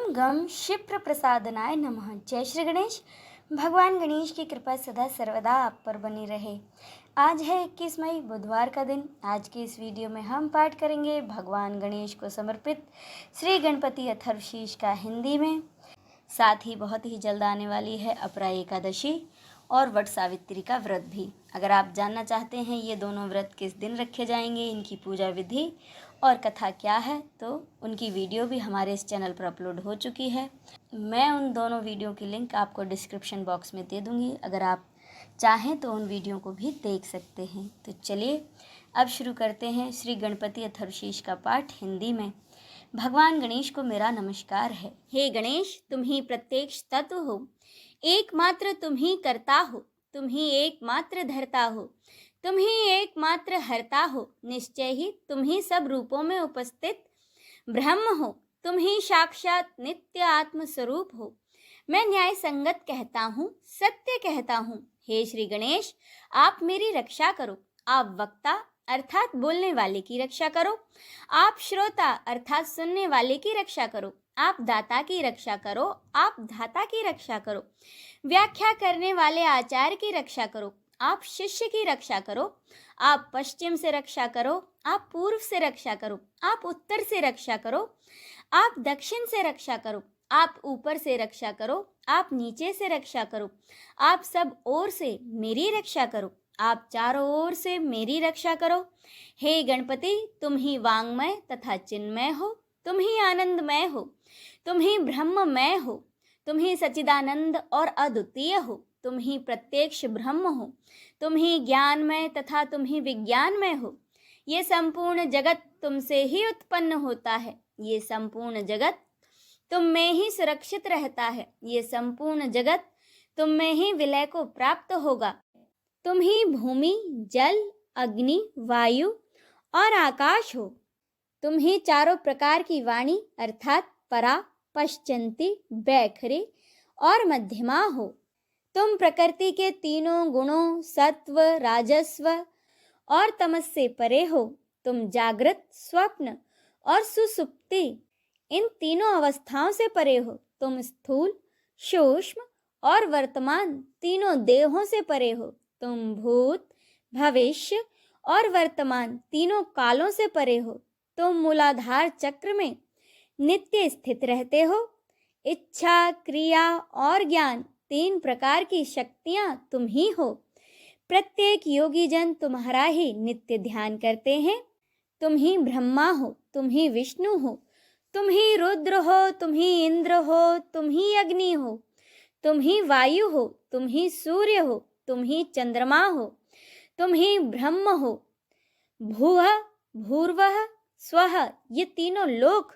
गम गम क्षिप्र प्रसादनाय नमः। जय श्री गणेश। भगवान गणेश की कृपा सदा सर्वदा आप पर बनी रहे। आज है 21 मई, बुधवार का दिन। आज की इस वीडियो में हम पाठ करेंगे भगवान गणेश को समर्पित श्री गणपति अथर्वशीष का हिंदी में। साथ ही बहुत ही जल्द आने वाली है अपरा एकादशी और वट सावित्री का व्रत भी। अगर आप जानना चाहते हैं ये दोनों व्रत किस दिन रखे जाएंगे, इनकी पूजा विधि और कथा क्या है, तो उनकी वीडियो भी हमारे इस चैनल पर अपलोड हो चुकी है। मैं उन दोनों वीडियो की लिंक आपको डिस्क्रिप्शन बॉक्स में दे दूँगी। अगर आप चाहें तो उन वीडियो को भी देख सकते हैं। तो चलिए अब शुरू करते हैं श्री गणपति अथर्वशीष का पाठ हिंदी में। भगवान गणेश को मेरा नमस्कार है। हे गणेश, तुम ही प्रत्यक्ष तत्व हो, एकमात्र तुम ही करता हो, तुम ही एकमात्र धरता हो, तुम ही एकमात्र हरता हो। निश्चय ही तुम ही सब रूपों में उपस्थित ब्रह्म हो, तुम ही साक्षात नित्य आत्म स्वरूप हो। मैं न्याय संगत कहता हूँ, सत्य कहता हूँ। हे श्री गणेश, आप मेरी रक्षा करो। आप वक्ता अर्थात बोलने वाले की रक्षा करो, आप श्रोता अर्थात सुनने वाले की रक्षा करो, आप दाता की रक्षा करो, आप धाता की रक्षा करो, व्याख्या करने वाले आचार्य की रक्षा करो, आप शिष्य की रक्षा करो, आप पश्चिम से रक्षा करो, आप पूर्व से रक्षा करो, आप उत्तर से रक्षा करो, आप दक्षिण से रक्षा करो, आप ऊपर से रक्षा करो, आप नीचे से रक्षा करो, आप सब ओर से मेरी रक्षा करो, आप चारों ओर से मेरी रक्षा करो। हे गणपति, तुम ही वांगमय तथा चिन्मय हो, तुम ही आनंदमय हो, तुम ही ब्रह्ममय हो, तुम ही सच्चिदानंद और अद्वितीय हो, तुम ही प्रत्यक्ष ब्रह्म हो, तुम ही ज्ञानमय तथा तुम ही विज्ञानमय हो। ये संपूर्ण जगत तुमसे ही उत्पन्न होता है, ये संपूर्ण जगत तुम में ही सुरक्षित रहता है, ये संपूर्ण जगत तुम में ही विलय को प्राप्त होगा। तुम ही भूमि, जल, अग्नि, वायु और आकाश हो। तुम ही चारों प्रकार की वाणी अर्थात परा, पश्चंती, बैखरी और मध्यमा हो। तुम प्रकृति के तीनों गुणों सत्व, राजस्व और तमस से परे हो। तुम जागृत, स्वप्न और सुसुप्ति इन तीनों अवस्थाओं से परे हो। तुम स्थूल, सूक्ष्म और वर्तमान तीनों देहों से परे हो। तुम भूत, भविष्य और वर्तमान तीनों कालों से परे हो। तुम मूलाधार चक्र में नित्य स्थित रहते हो। इच्छा, क्रिया और ज्ञान तीन प्रकार की शक्तियां तुम ही हो। प्रत्येक योगी जन तुम्हारा ही नित्य ध्यान करते हैं। तुम ही ब्रह्मा हो, तुम ही विष्णु हो, तुम ही रुद्र हो, तुम ही इंद्र हो, तुम ही अग्नि हो, तुम ही वायु हो, तुम ही सूर्य हो, तुम ही चंद्रमा हो, तुम ही ब्रह्म हो। भूः, भूर्वः, स्वः ये तीनों लोक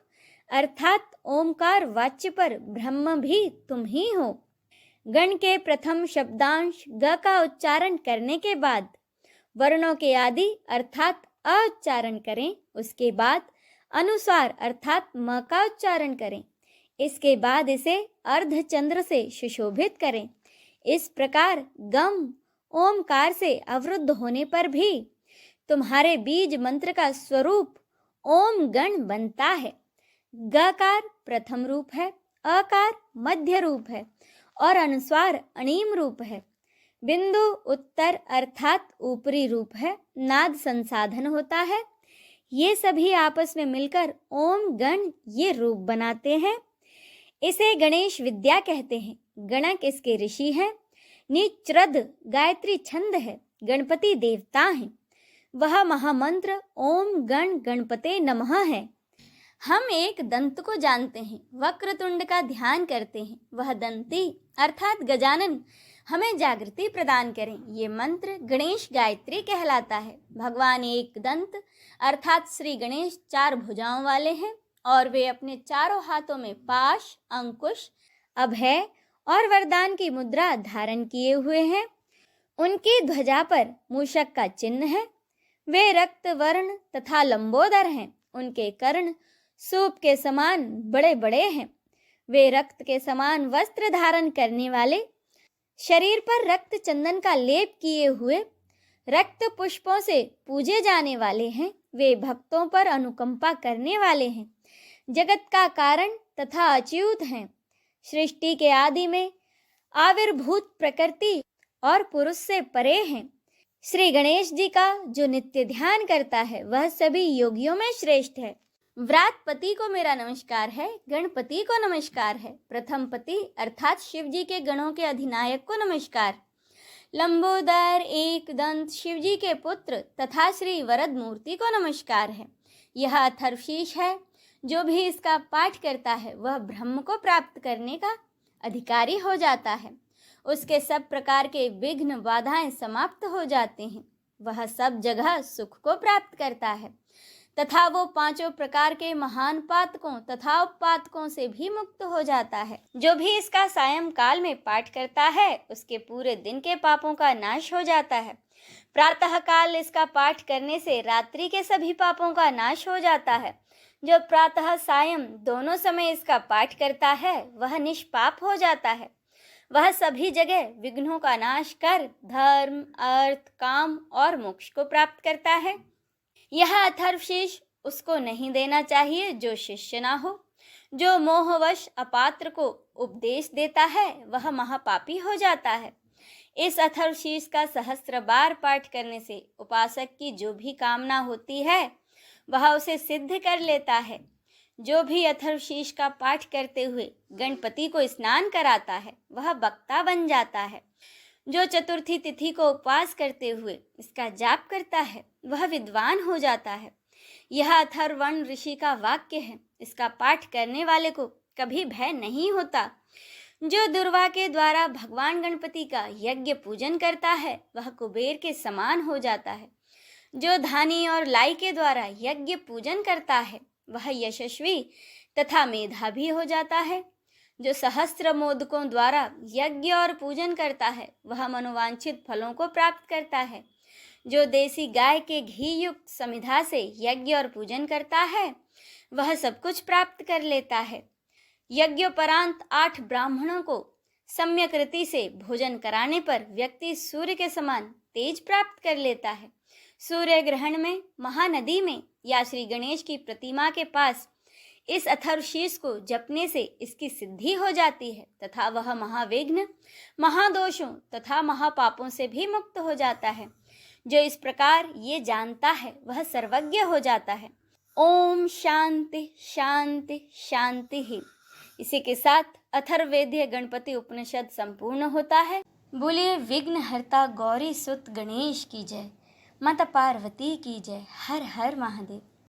अर्थात ओमकार वाच्य पर ब्रह्म भी तुम ही हो। गण के प्रथम शब्दांश ग का उच्चारण करने के बाद वर्णों के आदि अर्थात अ उच्चारण करें। उसके बाद अनुसार अर्थात म का उच्चारण करें। इसके बाद इसे अर्धचंद्र से सुशोभित करें। इस प्रकार गम ओमकार से अवरुद्ध होने पर भी तुम्हारे बीज मंत्र का स्वरूप ओम गण बनता है। गकार प्रथम रूप है, अकार मध्य रूप है और अनुस्वार अणीम रूप है। बिंदु उत्तर अर्थात ऊपरी रूप है। नाद संसाधन होता है। ये सभी आपस में मिलकर ओम गण ये रूप बनाते हैं। इसे गणेश विद्या कहते हैं। गणक इसके ऋषि हैं। निच्रद गायत्री छंद है। गणपति देवता हैं। वह महामंत्र ओम गण गणपते नमः है। हम एक दंत को जानते हैं, वक्रतुंड का ध्यान करते हैं। वह दंती अर्थात गजानन हमें जागृति प्रदान करें। ये मंत्र गणेश गायत्री कहलाता है। भगवान एक दंत अर्थात श्री गणेश चार भुजाओं वाले हैं और वे अपने चारों हाथों में पाश, अंकुश, अभय और वरदान की मुद्रा धारण किए हुए हैं। उनकी ध्वजा पर मूषक का चिन्ह है। वे रक्त वर्ण तथा लंबोदर हैं। उनके कर्ण सूप के समान बड़े बड़े हैं। वे रक्त के समान वस्त्र धारण करने वाले, शरीर पर रक्त चंदन का लेप किए हुए, रक्त पुष्पों से पूजे जाने वाले हैं। वे भक्तों पर अनुकंपा करने वाले हैं। जगत का कारण तथा अच्युत हैं। सृष्टि के आदि में आविर्भूत प्रकृति और पुरुष से परे हैं। श्री गणेश जी का जो नित्य ध्यान करता है वह सभी योगियों में श्रेष्ठ है। व्रातपति को मेरा नमस्कार है, गणपति को नमस्कार है। प्रथम पति अर्थात शिव जी के गणों के अधिनायक को नमस्कार। लंबोदर एक दंत शिव जी के पुत्र तथा श्री वरद मूर्ति को नमस्कार है। यह अथर्वशीष है। जो भी इसका पाठ करता है वह ब्रह्म को प्राप्त करने का अधिकारी हो जाता है। उसके सब प्रकार के विघ्न बाधाएं समाप्त हो जाते हैं। वह सब जगह सुख को प्राप्त करता है तथा वो पांचों प्रकार के महान पातकों तथा उपपातकों से भी मुक्त हो जाता है। जो भी इसका सायं काल में पाठ करता है उसके पूरे दिन के पापों का नाश हो जाता है। प्रातः काल इसका पाठ करने से रात्रि के सभी पापों का नाश हो जाता है। जो प्रातः सायं दोनों समय इसका पाठ करता है वह निष्पाप हो जाता है। वह सभी जगह विघ्नों का नाश कर धर्म, अर्थ, काम और मोक्ष को प्राप्त करता है। यह अथर्वशीष उसको नहीं देना चाहिए जो शिष्य ना हो। जो मोहवश अपात्र को उपदेश देता है वह महापापी हो जाता है। इस अथर्वशीष का सहस्त्र बार पाठ करने से उपासक की जो भी कामना होती है वह उसे सिद्ध कर लेता है। जो भी अथर्वशीष का पाठ करते हुए गणपति को स्नान कराता है वह वक्ता बन जाता है। जो चतुर्थी तिथि को उपवास करते हुए इसका जाप करता है वह विद्वान हो जाता है। यह अथर्वण ऋषि का वाक्य है। इसका पाठ करने वाले को कभी भय नहीं होता। जो दुर्वा के द्वारा भगवान गणपति का यज्ञ पूजन करता है वह कुबेर के समान हो जाता है। जो धानी और लाई के द्वारा यज्ञ पूजन करता है वह यशस्वी तथा मेधावी हो जाता है। जो सहस्त्र मोदकों द्वारा यज्ञ और पूजन करता है वह मनोवांछित फलों को प्राप्त करता है। जो देसी गाय के घी युक्त समिधा से यज्ञ और पूजन करता है वह सब कुछ प्राप्त कर लेता है। यज्ञोपरांत 8 ब्राह्मणों को सम्यक रीति से भोजन कराने पर व्यक्ति सूर्य के समान तेज प्राप्त कर लेता है। सूर्य ग्रहण में, महानदी में या श्री गणेश की प्रतिमा के पास इस अथर्वशीष को जपने से इसकी सिद्धि हो जाती है तथा वह महाविघ्न, महादोषों तथा महापापों से भी मुक्त हो जाता है। जो इस प्रकार ये जानता है वह सर्वज्ञ हो जाता है। ओम शांति शांति शांति ही। इसी के साथ अथर्ववेदीय गणपति उपनिषद संपूर्ण होता है। बोलिए विघ्नहर्ता गौरी सुत गणेश की जय। माता पार्वती की जय। हर हर महादेव।